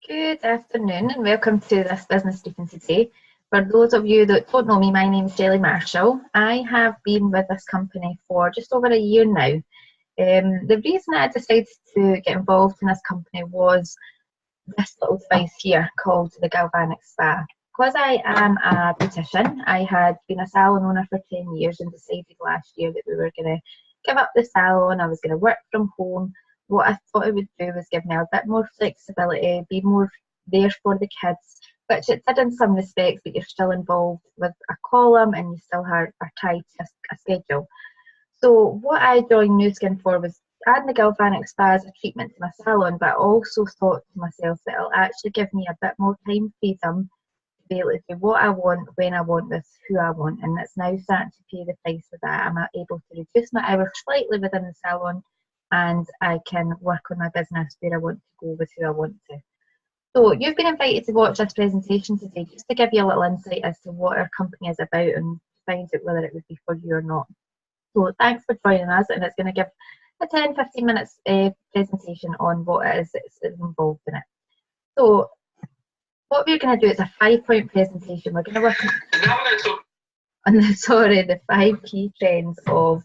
Good afternoon and welcome to this business briefing today. For those of you that don't know me, my name is Shelley Marshall. I have been with this company for just over a year now. The reason I decided to get involved in this company was this little device here called the Galvanic Spa. Because I am a beautician, I had been a salon owner for 10 years and decided last year that we were going to give up the salon. I was going to work from home. What I thought it would do was give me a bit more flexibility, be more there for the kids, which it did in some respects, but you're still involved with a column and you still are tied to a schedule. So what I joined Nu Skin for was adding the Galvanic Spa as a treatment to my salon, but I also thought to myself that it'll actually give me a bit more time freedom to be able to do what I want, when I want, with who I want, and it's now starting to pay the price for that. I'm able to reduce my hours slightly within the salon, and I can work on my business where I want to go with who I want to. So you've been invited to watch this presentation today just to give you a little insight as to what our company is about and find out whether it would be for you or not. So thanks for joining us, and it's going to give a 10-15 minutes presentation on what it is that's involved in it. So what we're going to do is a 5-point presentation. We're going to work on the 5 key trends of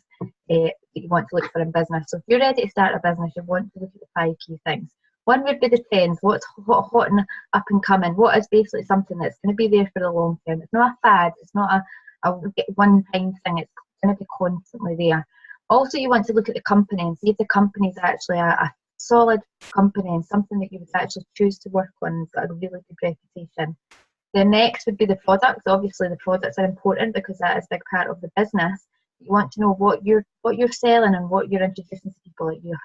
that you want to look for in business. So if you're ready to start a business, you want to look at the 5 key things. One would be the trends, what's hot and up and coming, what is basically something that's going to be there for the long term. It's not a fad, it's not a one-time thing, it's going to be constantly there. Also, you want to look at the company and see if the company is actually a solid company and something that you would actually choose to work on and got a really good reputation. The next would be the products. Obviously, the products are important because that is a big part of the business. You want to know what you're selling and what you're introducing to people that you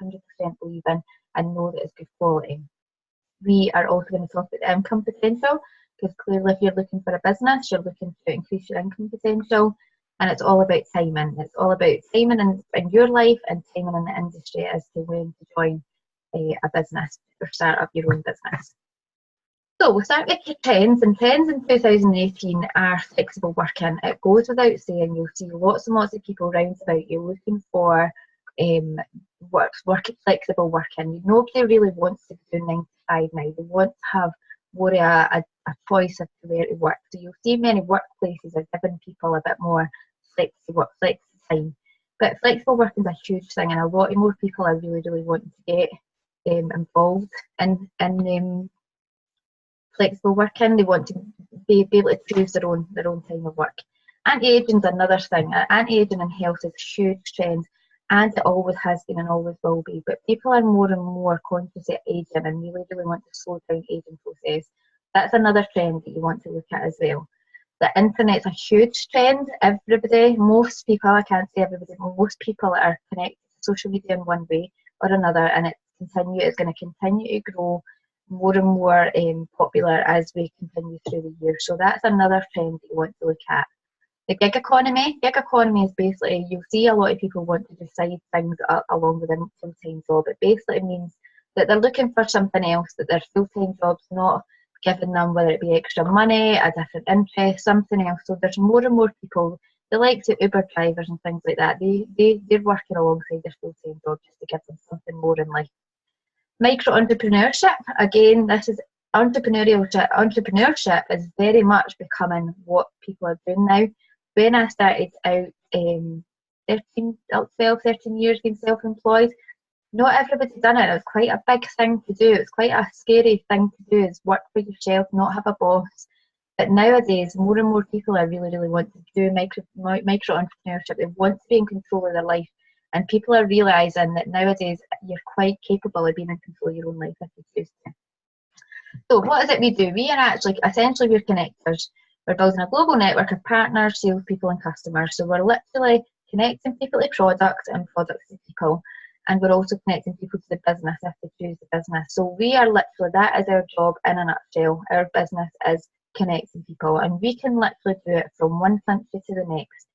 100% believe in and know that it's good quality. We are also going to talk about the income potential, because clearly if you're looking for a business, you're looking to increase your income potential, and it's all about timing. It's all about timing in your life and timing in the industry as to when to join a business or start up your own business. So we'll start with trends, and trends in 2018 are flexible working. It goes without saying, you'll see lots and lots of people round about you looking for flexible working. Nobody really wants to do 9 to 5 now. They want to have more a choice of where to work. So you'll see many workplaces are giving people a bit more flexi time. But flexible working is a huge thing, and a lot more people are really wanting to get involved in flexible working. They want to be able to choose their own time of work. Anti-aging is another thing. Anti-aging and health is a huge trend, and it always has been and always will be. But people are more and more conscious of aging and really want to slow down the aging process. That's another trend that you want to look at as well. The internet's a huge trend. Most people, I can't say everybody, most people are connected to social media in one way or another, and it's going to continue to grow more and more popular as we continue through the year. So that's another trend that you want to look at. The gig economy. Gig economy is basically, you'll see a lot of people want to decide things along with a full-time job. It basically means that they're looking for something else, that their full-time job's not giving them, whether it be extra money, a different interest, something else. So there's more and more people, the likes of Uber drivers and things like that, they're working alongside their full-time job just to give them something more in life. Micro-entrepreneurship, again, this is entrepreneurship is very much becoming what people are doing now. When I started out 12, 13 years being self-employed, not everybody done it. It was quite a big thing to do. It's quite a scary thing to do, is work for yourself, not have a boss. But nowadays, more and more people are really want to do micro-entrepreneurship. They want to be in control of their life. And people are realising that nowadays you're quite capable of being in control of your own life if you choose to. So what is it we do? We are actually, essentially, we're connectors. We're building a global network of partners, salespeople and customers. So we're literally connecting people to products and products to people. And we're also connecting people to the business if they choose the business. So we are literally, that is our job in a nutshell. Our business is connecting people. And we can literally do it from one country to the next.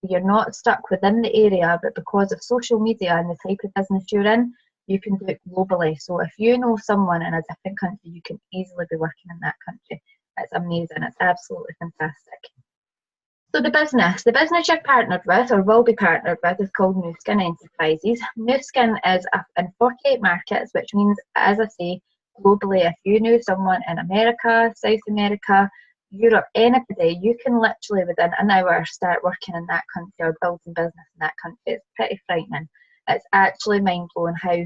You're not stuck within the area, but because of social media and the type of business you're in, you can do it globally. So if you know someone in a different country, you can easily be working in that country. It's amazing. It's absolutely fantastic. So the business you're partnered with or will be partnered with is called Nu Skin Enterprises. Nu Skin is in 48 markets, which means, as I say, globally. If you knew someone in America, South America, Europe, anybody, you can literally within an hour start working in that country or building business in that country. It's pretty frightening. It's actually mind blowing how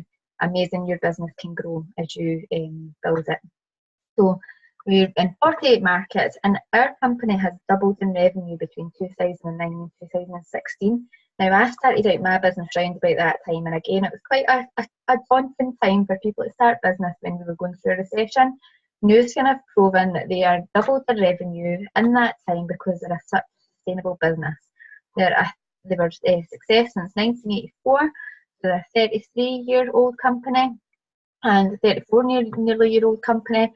amazing your business can grow as you build it. So we're in 48 markets, and our company has doubled in revenue between 2009 and 2016. Now, I started out my business round about that time, and again, it was quite a daunting time for people to start business when we were going through a recession. Nu Skin have proven that they are doubled their revenue in that time because they're such a sustainable business. They were a success since 1984. They're a 33-year-old company and 34 nearly year old company.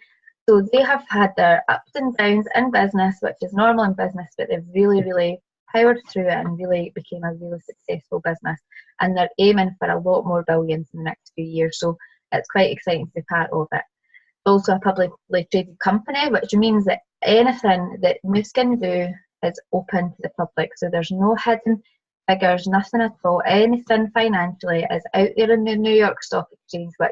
So they have had their ups and downs in business, which is normal in business, but they've really, really powered through it and really became a really successful business. And they're aiming for a lot more billions in the next few years. So it's quite exciting to be part of it. Also a publicly traded company, which means that anything that Nu Skin do is open to the public. So there's no hidden figures, nothing at all. Anything financially is out there in the New York Stock Exchange, which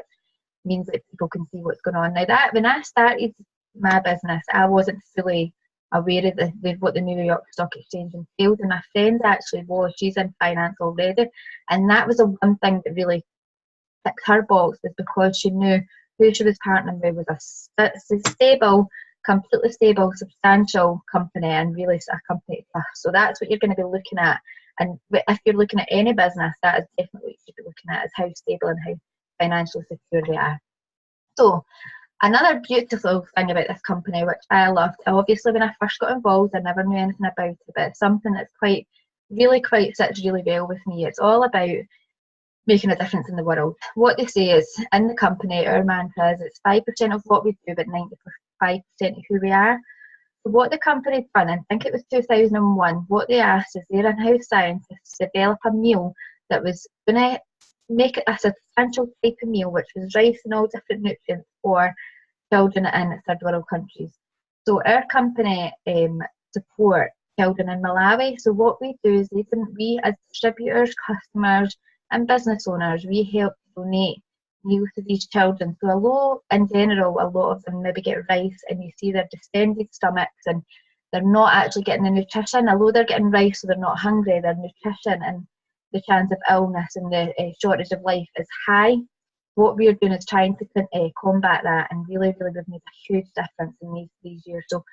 means that people can see what's going on. Now, that when I started my business, I wasn't fully aware of what the New York Stock Exchange entailed, and my friend actually was. She's in finance already, and that was the one thing that really ticked her box, is because she knew who she was partnering with was a stable, completely stable, substantial company, and really a company to trust. So that's what you're going to be looking at. And if you're looking at any business, that is definitely what you should be looking at, is how stable and how financially secure they are. So another beautiful thing about this company, which I loved, obviously when I first got involved I never knew anything about it, but it's something that's really sits really well with me. It's all about making a difference in the world. What they say is, in the company, our mantra is it's 5% of what we do, but 95% of who we are. So what the company done, I think it was 2001, what they asked is their in-house scientists develop a meal that was going to make it a substantial type of meal, which was rice and all different nutrients for children in third world countries. So our company support children in Malawi. So what we do is we as distributors, customers and business owners, we help donate meals to these children. So although in general a lot of them maybe get rice and you see their distended stomachs and they're not actually getting the nutrition, although they're getting rice so they're not hungry, their nutrition and the chance of illness and the shortage of life is high. What we're doing is trying to combat that, and really we've made a huge difference in these years. So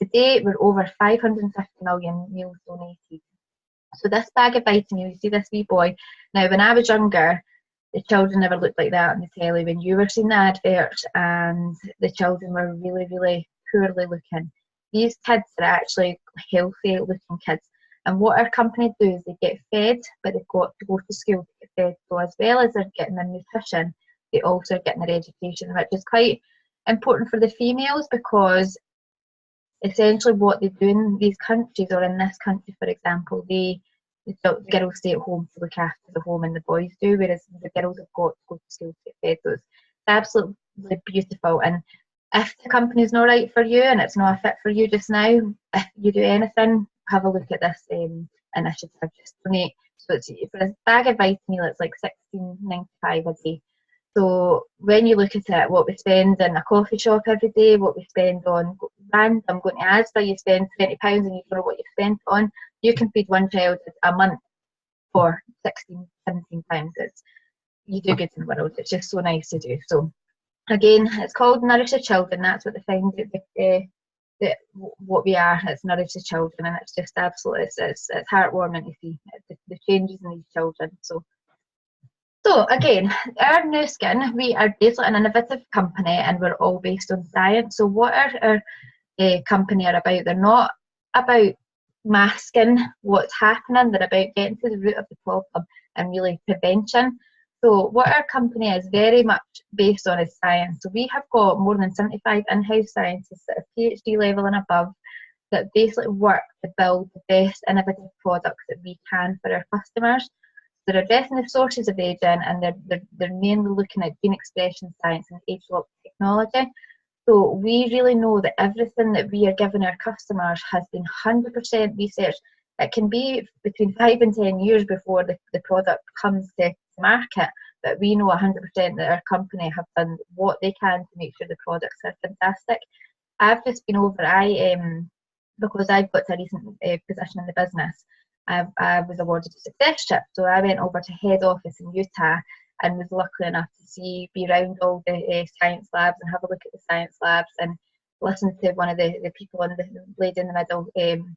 today we're over 550 million meals donated. So this bag of vitamin, you see this wee boy. Now when I was younger, the children never looked like that on the telly. When you were seeing the adverts, and the children were really, really poorly looking. These kids are actually healthy looking kids. And what our company do is they get fed, but they've got to go to school to get fed. So as well as they're getting their nutrition, they also are getting their education, which is quite important for the females, because essentially what they do in these countries, or in this country for example, the girls stay at home to look after the home and the boys do, whereas the girls have got to go to school to get fed. So it's absolutely beautiful. And if the company's not right for you and it's not a fit for you just now, if you do anything, have a look at this initiative. Just donate. So it's, for a bag of vitamin meal, it's like $16.95 a day. So when you look at it, what we spend in a coffee shop every day, what we spend on random going to Asda, you spend £20 and you don't know what you've spent on. You can feed one child a month for 16, 17 times. You do good in the world. It's just so nice to do. So again, it's called Nourish the Children. That's what they find what we are. It's Nourish the Children, and it's just absolutely it's heartwarming to see the changes in these children. So again, our Nu Skin, we are basically an innovative company, and we're all based on science. So what our company are about, they're not about masking what's happening, they're about getting to the root of the problem and really prevention. So what our company is very much based on is science. So we have got more than 75 in-house scientists that are PhD level and above, that basically work to build the best innovative products that we can for our customers. They're addressing the sources of aging, and they're mainly looking at gene expression science and age-locked technology. So we really know that everything that we are giving our customers has been 100% researched. It can be between 5 and 10 years before the product comes to market, but we know 100% that our company have done what they can to make sure the products are fantastic. I've just been over, because I've got a recent position in the business, I was awarded a success trip. So I went over to head office in Utah and was lucky enough to be around all the science labs and have a look at the science labs and listen to one of the people on the lady in the middle in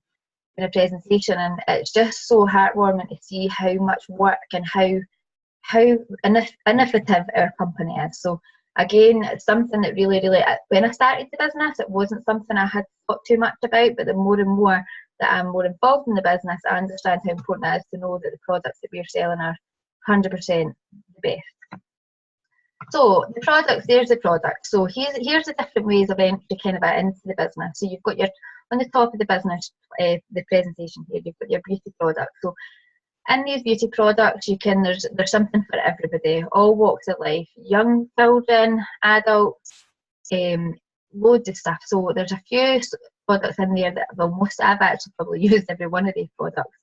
a presentation. And it's just so heartwarming to see how much work and how innovative our company is. So again, it's something that really, when I started the business, it wasn't something I had thought too much about, but the more and more that I'm more involved in the business, I understand how important it is to know that the products that we're selling are 100% the best. So the products, there's the product. So here's the different ways of entry kind of into the business. So you've got your, on the top of the business, the presentation here, you've got your beauty products. So in these beauty products, you can, there's something for everybody, all walks of life, young children, adults, loads of stuff. So there's a few products in there that, well, I've actually probably used every one of these products.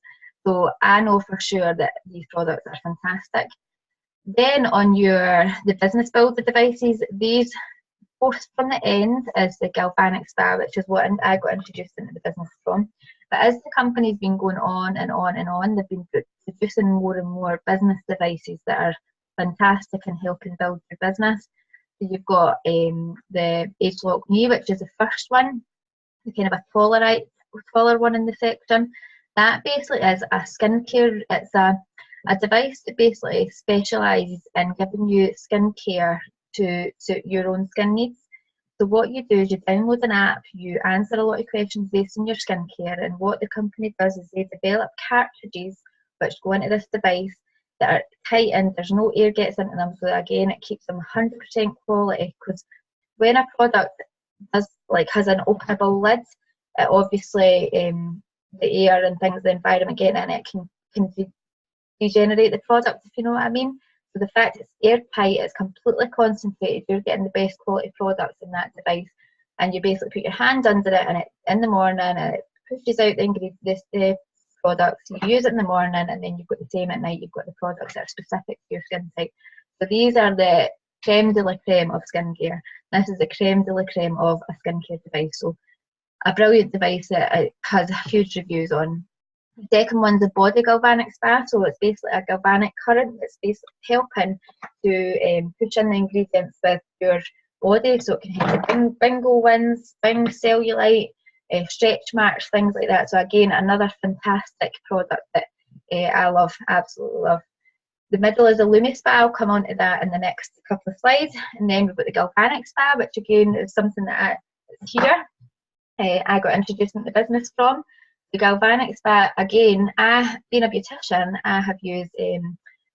So I know for sure that these products are fantastic. Then on the business builder devices, these post from the end is the galvanic spa, which is what I got introduced into the business from. But as the company's been going on and on and on, they've been producing more and more business devices that are fantastic and helping build your business. So you've got the ageLOC Me, which is the first one, the kind of a taller one in the section. That basically is a skincare. It's a device that basically specialises in giving you skincare to suit your own skin needs. So what you do is you download an app, you answer a lot of questions based on your skincare, and what the company does is they develop cartridges which go into this device that are tightened, there's no air gets into them, so again it keeps them 100% quality, because when a product has an openable lid, it obviously the air and things, the environment getting in it can degenerate the product, if you know what I mean. So the fact it's airtight, it's completely concentrated, you're getting the best quality products in that device, and you basically put your hand under it, and it in the morning and it pushes out the ingredients, the products. You use it in the morning, and then you've got the same at night. You've got the products that are specific to your skin type. So these are the creme de la creme of skincare. This is the creme de la creme of a skincare device. So a brilliant device that has huge reviews on. The second one's the body galvanic spa. So it's basically a galvanic current that's basically helping to push in the ingredients with your body, so it can help with bingo wins, bangs, cellulite, stretch marks, things like that. So again, another fantastic product that I love, absolutely love. The middle is a Lumi Spa. I'll come on to that in the next couple of slides. And then we've got the galvanic spa, which again is something that I got introduced into the business from. The galvanic spa, again, being a beautician, I have used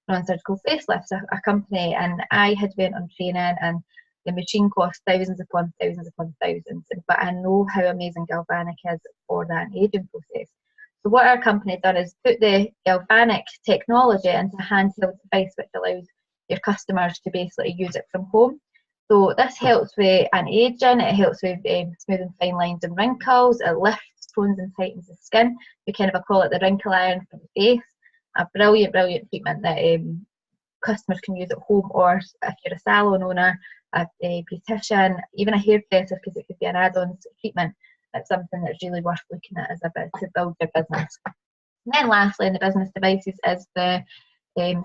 Non-Surgical Facelifts, a company, and I had went on training, and the machine cost thousands upon thousands upon thousands, but I know how amazing galvanic is for that aging process. So what our company done is put the galvanic technology into a handheld device which allows your customers to basically use it from home. So this helps with anti-aging, it helps with smoothing fine lines and wrinkles, it lifts, tones and tightens the skin. We kind of call it the wrinkle iron for the face. A brilliant treatment that customers can use at home, or if you're a salon owner, a beautician, even a hairdresser, because it could be an add-on treatment. It's something that's really worth looking at as a bit to build your business. And then lastly in the business devices is the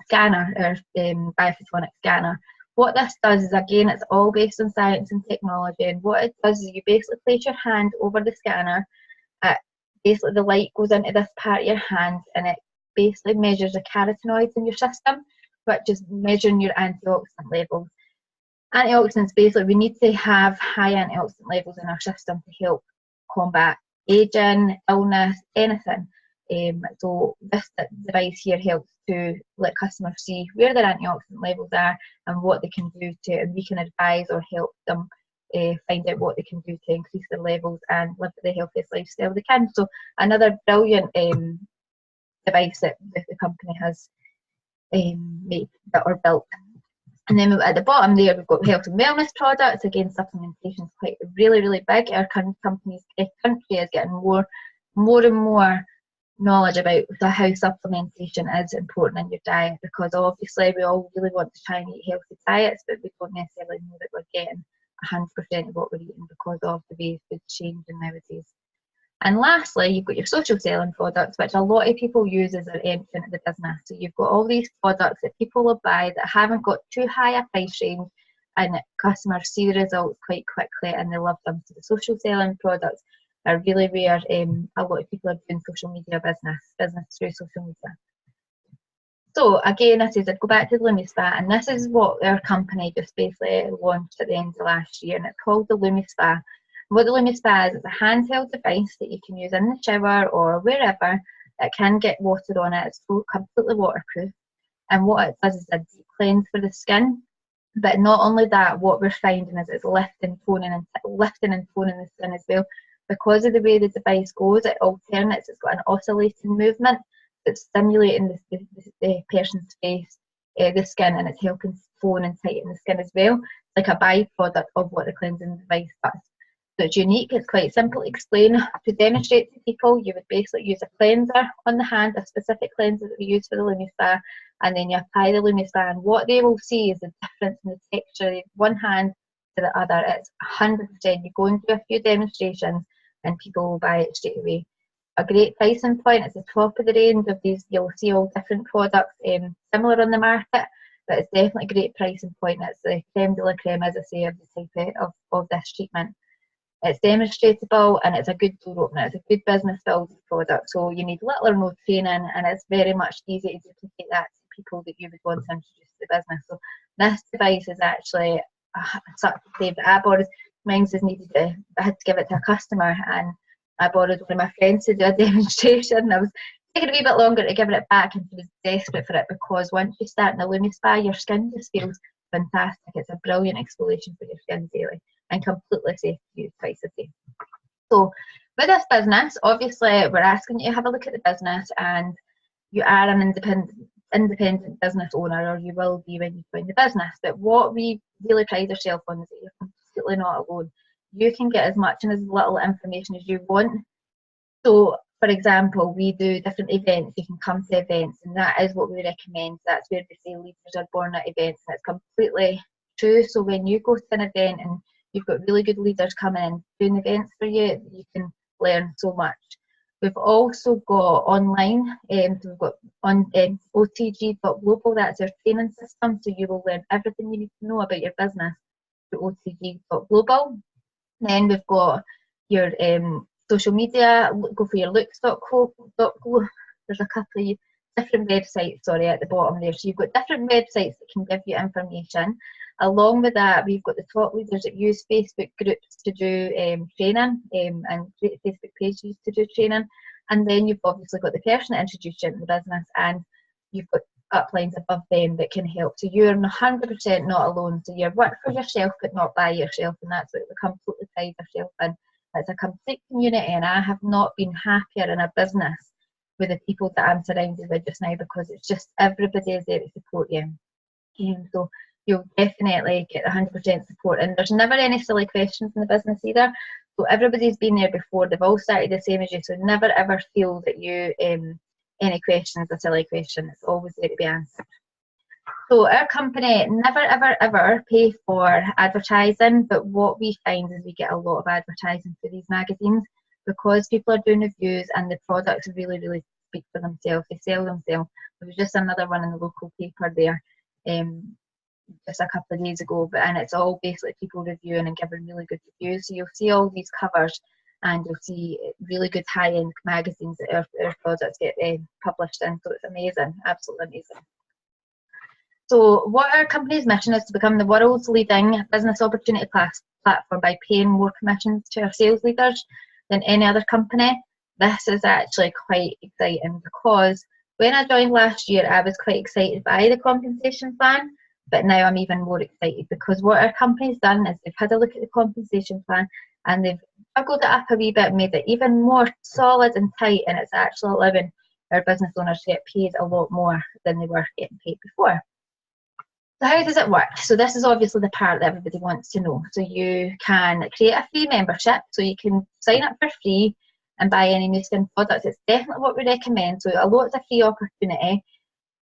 scanner, or biophotonic scanner. What this does is, again, it's all based on science and technology, and what it does is you basically place your hand over the scanner. Basically the light goes into this part of your hand, and it basically measures the carotenoids in your system, which is measuring your antioxidant levels. Antioxidants, basically, we need to have high antioxidant levels in our system to help combat aging, illness, anything. So this device here helps to let customers see where their antioxidant levels are and what they can do to, and we can advise or help them find out what they can do to increase their levels and live the healthiest lifestyle they can. So another brilliant device that the company has made or built. And then at the bottom there, we've got health and wellness products. Again, supplementation is quite really big. Our company's country is getting more and more knowledge about how supplementation is important in your diet, because obviously we all really want to try and eat healthy diets, but we don't necessarily know that we're getting 100% of what we're eating because of the way food's changing nowadays. And lastly, you've got your social selling products, which a lot of people use as their entry into the business. So you've got all these products that people will buy that haven't got too high a price range, and customers see the results quite quickly and they love them. So the social selling products are really where a lot of people are doing social media business through social media. So again, I said I'd go back to the LumiSpa, and this is what our company just basically launched at the end of last year, and it's called the LumiSpa. What the LumiSpa is, it's a handheld device that you can use in the shower or wherever. It can get water on it. It's completely waterproof. And what it does is a deep cleanse for the skin. But not only that, what we're finding is it's lifting and toning the skin as well. Because of the way the device goes, it alternates. It's got an oscillating movement that's stimulating the person's face, the skin, and it's helping tone and tighten the skin as well. It's like a byproduct of what the cleansing device does. So it's unique. It's quite simple to explain. To demonstrate to people, you would basically use a cleanser on the hand, a specific cleanser that we use for the LumiSpa, and then you apply the LumiSpa, and what they will see is the difference in the texture of one hand to the other. It's 100%. You go and do a few demonstrations and people will buy it straight away. A great pricing point. It's the top of the range of these. You'll see all different products similar on the market, but it's definitely a great pricing point. It's the creme de la creme, as I say, of the type of this treatment. It's demonstratable and it's a good door opener. It's a good business building product. So you need little or no training, and it's very much easy to duplicate that to people that you would want to introduce to the business. So this device is actually such a favourite. I borrowed mine I had to give it to a customer, and I borrowed one of my friends to do a demonstration. I was taking a wee bit longer to give it back, and she was desperate for it, because once you start in the LumiSpa, your skin just feels fantastic. It's a brilliant exfoliation for your skin daily and completely safe to use twice a day. So with this business, obviously we're asking you to have a look at the business, and you are an independent business owner, or you will be when you join the business. But what we really pride ourselves on is that you're completely not alone. You can get as much and as little information as you want. So for example, we do different events. You can come to events, and that is what we recommend. That's where they say leaders are born at events, and it's completely true. So when you go to an event and you've got really good leaders coming in doing events for you, you can learn so much. We've also got online, so we've got on OTG.global. That's our training system, so you will learn everything you need to know about your business through OTG.global. Then we've got your social media. Go for your looks.global. There's a couple of different websites, at the bottom there. So you've got different websites that can give you information. Along with that, we've got the top leaders that use Facebook groups to do training, and Facebook pages to do training. And then you've obviously got the person that introduced you into the business, and you've got uplines above them that can help. So you're 100% not alone. So you work for yourself but not by yourself, and that's what we completely pride ourselves in. It's a complete community, and I have not been happier in a business with the people that I'm surrounded with just now, because it's just everybody is there to support you. So you'll definitely get 100% support, and there's never any silly questions in the business either. So everybody's been there before. They've all started the same as you, so never ever feel that you any question is a silly question. It's always there to be answered. So our company never ever ever pay for advertising, but what we find is we get a lot of advertising for these magazines, because people are doing reviews and the products really speak for themselves. They sell themselves. There was just another one in the local paper there just a couple of days ago, and it's all basically people reviewing and giving really good reviews. So you'll see all these covers, and you'll see really good high-end magazines that our products get published in. So it's amazing, absolutely amazing. So what our company's mission is to become the world's leading business opportunity platform by paying more commissions to our sales leaders than any other company. This is actually quite exciting, because when I joined last year, I was quite excited by the compensation plan, but now I'm even more excited, because what our company's done is they've had a look at the compensation plan, and they've juggled it up a wee bit, made it even more solid and tight, and it's actually allowing our business owners to get paid a lot more than they were getting paid before. So how does it work? So this is obviously the part that everybody wants to know. So you can create a free membership, so you can sign up for free. and buy any new skin products, it's definitely what we recommend. So although it's a free opportunity,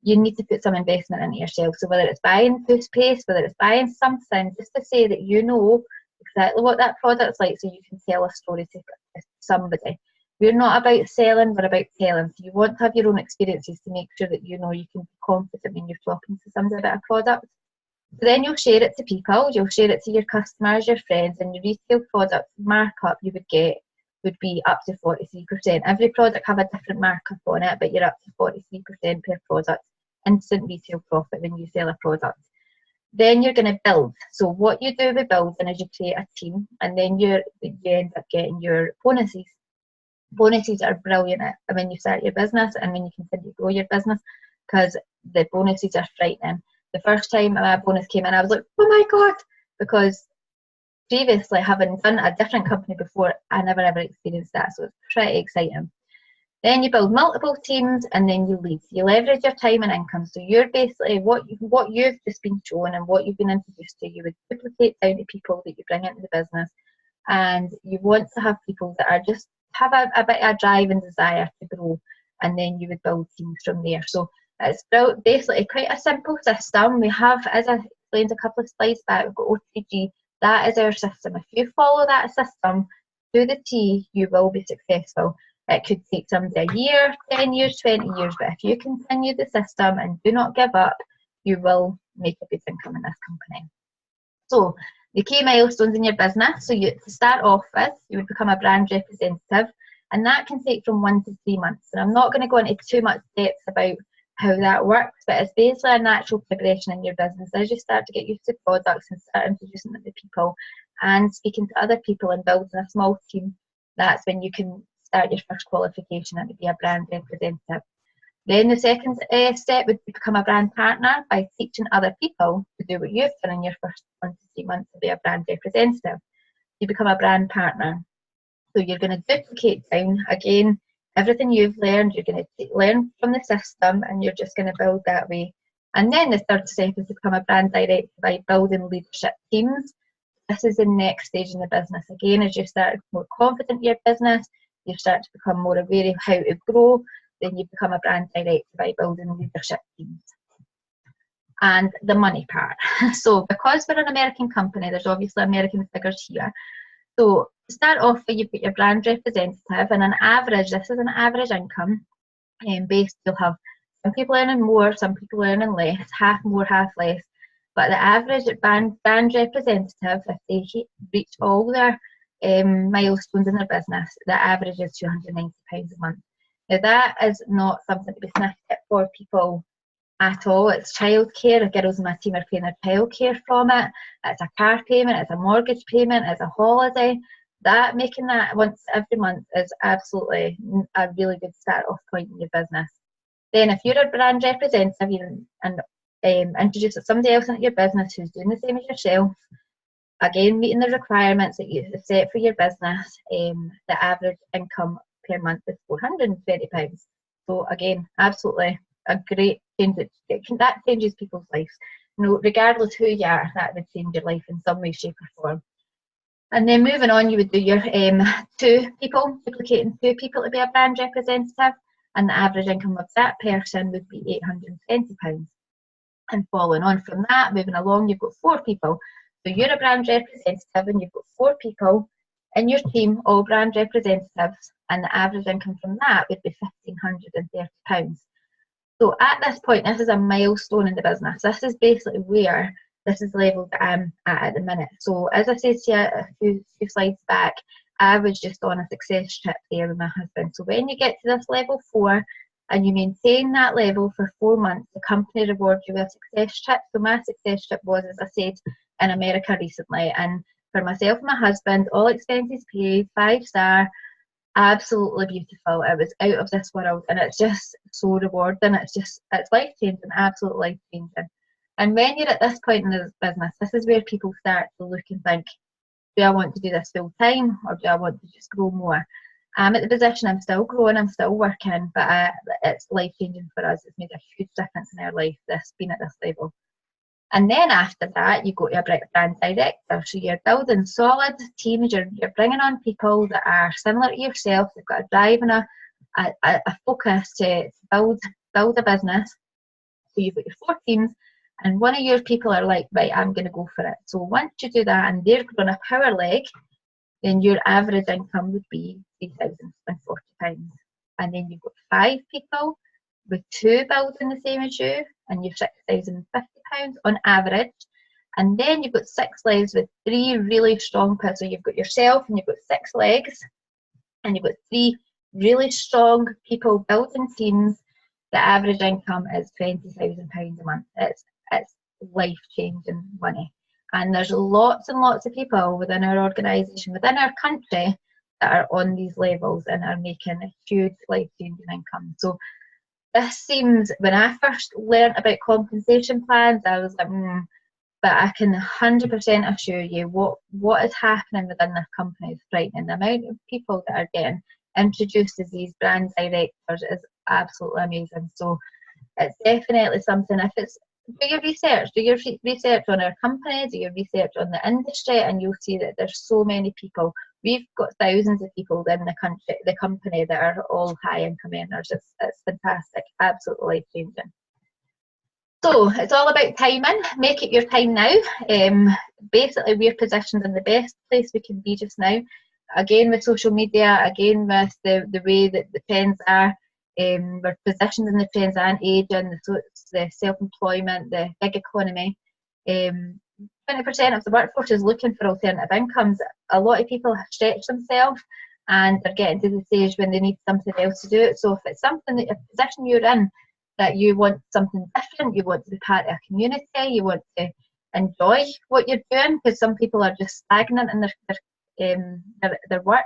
you need to put some investment into yourself. So whether it's buying toothpaste, whether it's buying something, just to say that you know exactly what that product's like, so you can tell a story to somebody. We're not about selling, we're about telling. So you want to have your own experiences to make sure that you know you can be confident when you're talking to somebody about a product. So then you'll share it to people, you'll share it to your customers, your friends, and your retail product markup you would get would be up to 43%. Every product have a different markup on it, but you're up to 43% per product. Instant retail profit when you sell a product. Then you're going to build. So what you do with building is you create a team, and then you end up getting your bonuses. Bonuses are brilliant when you start your business and when you continue to grow your business, because the bonuses are frightening. The first time my bonus came in, I was like, oh my God, because previously, having done a different company before, I never ever experienced that. So it's pretty exciting. Then you build multiple teams, and then you lead. You leverage your time and income. So you're basically what you've just been shown and what you've been introduced to, you would duplicate down to people that you bring into the business. And you want to have people that are just have a bit of drive and desire to grow, and then you would build teams from there. So it's basically quite a simple system. We have, as I explained a couple of slides back, we've got OTG. That is our system. If you follow that system to the T, you will be successful. It could take somebody a year, 10 years, 20 years, but if you continue the system and do not give up, you will make a good income in this company. So the key milestones in your business. So to start off with, you would become a brand representative, and that can take from 1 to 3 months. And I'm not going to go into too much depth about how that works, but it's basically a natural progression in your business as you start to get used to products and start introducing them to people and speaking to other people and building a small team. That's when you can start your first qualification and to be a brand representative. Then the second step would become a brand partner by teaching other people to do what you've done in your first 1 to 3 months to be a brand representative. You become a brand partner. So you're going to duplicate down again everything you've learned. You're going to learn from the system, and you're just going to build that way. And then the third step is to become a brand director by building leadership teams. This is the next stage in the business. Again, as you start more confident in your business, you start to become more aware of how to grow, then you become a brand director by building leadership teams. And the money part. So because we're an American company, there's obviously American figures here. So to start off, you've got your brand representative, and on average, this is an average income based. You'll have some people earning more, some people earning less, half more, half less. But the average brand representative, if they reach all their milestones in their business, the average is £290 a month. Now that is not something to be sniffed at for people at all. It's childcare. Girls in my team are paying their childcare from it. It's a car payment, it's a mortgage payment, it's a holiday. That making that once every month is absolutely a really good start off point in your business. Then if you're a brand representative and introduce somebody else into your business who's doing the same as yourself, again meeting the requirements that you set for your business, the average income per month is £420. So again, absolutely a great change. That changes people's lives. You know, regardless who you are, that would change your life in some way, shape or form. And then moving on, you would do your duplicating 2 people to be a brand representative, and the average income of that person would be £820. And following on from that, moving along, you've got 4 people. So you're a brand representative and you've got 4 people in your team, all brand representatives, and the average income from that would be £1,530. So at this point, this is a milestone in the business. This is basically where this is level that I'm at the minute. So as I said to you a few slides back, I was just on a success trip there with my husband. So when you get to this level 4 and you maintain that level for 4 months, the company rewards you with a success trip. So my success trip was, as I said, in America recently. And for myself and my husband, all expenses paid, 5-star, absolutely beautiful. It was out of this world, and it's just so rewarding. It's life changing, absolutely life changing. And when you're at this point in the business, this is where people start to look and think, do I want to do this full time, or do I want to just grow more? I'm at the position, I'm still growing, I'm still working, but it's life changing for us. It's made a huge difference in our life, this being at this level. And then after that, you go to a brand director. So you're building solid teams, you're bringing on people that are similar to yourself, they've got a drive and a focus to build a business. So you've got your 4 teams, and one of your people are like, right, I'm going to go for it. So once you do that and they're on a power leg, then your average income would be £3,040. And then you've got 5 people with 2 building the same as you, and you're £6,050 on average. And then you've got 6 legs with 3 really strong people. So you've got yourself and you've got 6 legs, and you've got 3 really strong people building teams. The average income is £20,000 a month. It's life-changing money. And there's lots and lots of people within our organisation, within our country, that are on these levels and are making a huge life-changing income. So this seems, when I first learnt about compensation plans, I was like, but I can 100% assure you what is happening within this company is frightening. The amount of people that are getting introduced as these brand directors is absolutely amazing. So it's definitely something, if it's, do your research on our company, do your research on the industry, and you'll see that there's so many people. We've got thousands of people in the company that are all high income earners. It's fantastic, absolutely life changing. So it's all about timing. Make it your time now. Basically, we're positioned in the best place we can be just now. Again, with social media, again with the way that the trends are. We're positioned in the trends and aging, the self-employment, the gig economy. 20% of the workforce is looking for alternative incomes. A lot of people have stretched themselves and they're getting to the stage when they need something else to do it. So if it's something that a position you're in, that you want something different, you want to be part of a community, you want to enjoy what you're doing, because some people are just stagnant in their work.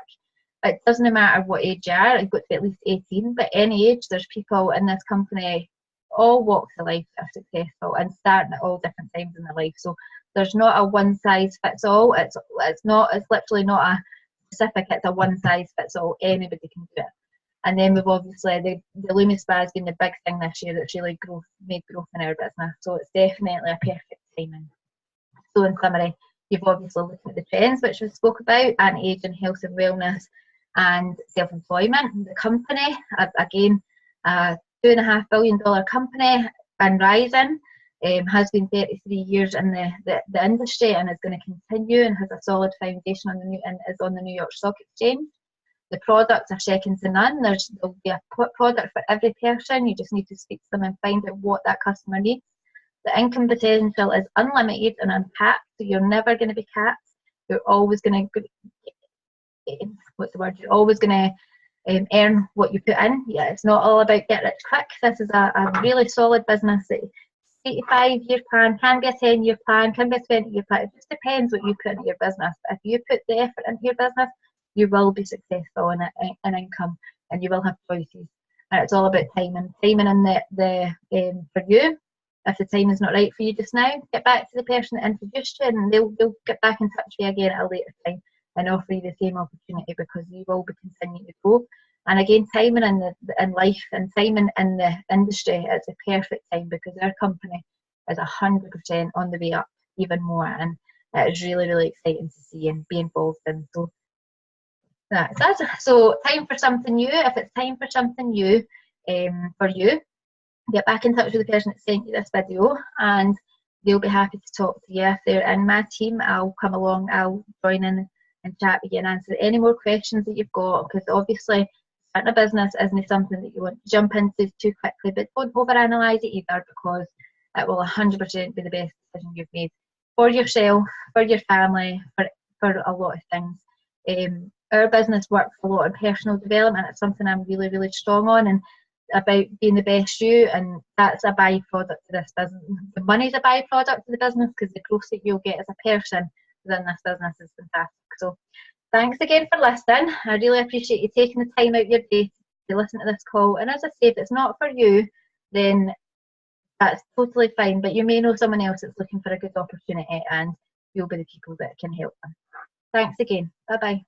It doesn't matter what age you are, you've got to be at least 18, but any age, there's people in this company, all walks of life, that are successful and starting at all different times in their life. So there's not a one size fits all. It's literally not a specific, it's a one size fits all. Anybody can do it. And then we've obviously, the Loomis Spa has been the big thing this year that's really made growth in our business. So it's definitely a perfect timing. So in summary, you've obviously looked at the trends which we spoke about, and age and health and wellness, and self-employment. The company, again, a $2.5 billion company and rising, has been 33 years in the industry and is going to continue, and has a solid foundation is on the New York Stock Exchange. The products are second to none. There'll be a product for every person. You just need to speak to them and find out what that customer needs. The income potential is unlimited and uncapped, so you're never going to be capped. You're always going to You're always going to earn what you put in. Yeah, it's not all about get rich quick. This is a really solid business. 85-year plan, can be a 10-year plan, can be a 20-year plan. It just depends what you put into your business. But if you put the effort into your business, you will be successful in income, and you will have choices. And it's all about timing. Timing in for you. If the time is not right for you just now, get back to the person that introduced you, and they'll get back in touch with you again at a later time and offer you the same opportunity, because you will be continuing to grow. And again, timing in life and timing in the industry is a perfect time, because our company is 100% on the way up even more, and it is really, really exciting to see and be involved in. So that's it. So time for something new. If it's time for something new for you, get back in touch with the person that sent you this video, and they'll be happy to talk to you. If they're in my team, I'll come along, I'll join in and chat with you and answer any more questions that you've got, because obviously starting a business isn't something that you want to jump into too quickly, but don't overanalyze it either, because it will 100% be the best decision you've made for yourself, for your family, for a lot of things. Our business works a lot on personal development. It's something I'm really, really strong on, and about being the best you, and that's a byproduct of this business. The money's a byproduct of the business, because the growth that you'll get as a person within this business is fantastic. So thanks again for listening. I really appreciate you taking the time out of your day to listen to this call. And as I say, if it's not for you, then that's totally fine, but you may know someone else that's looking for a good opportunity, and you'll be the people that can help them. Thanks again. Bye bye.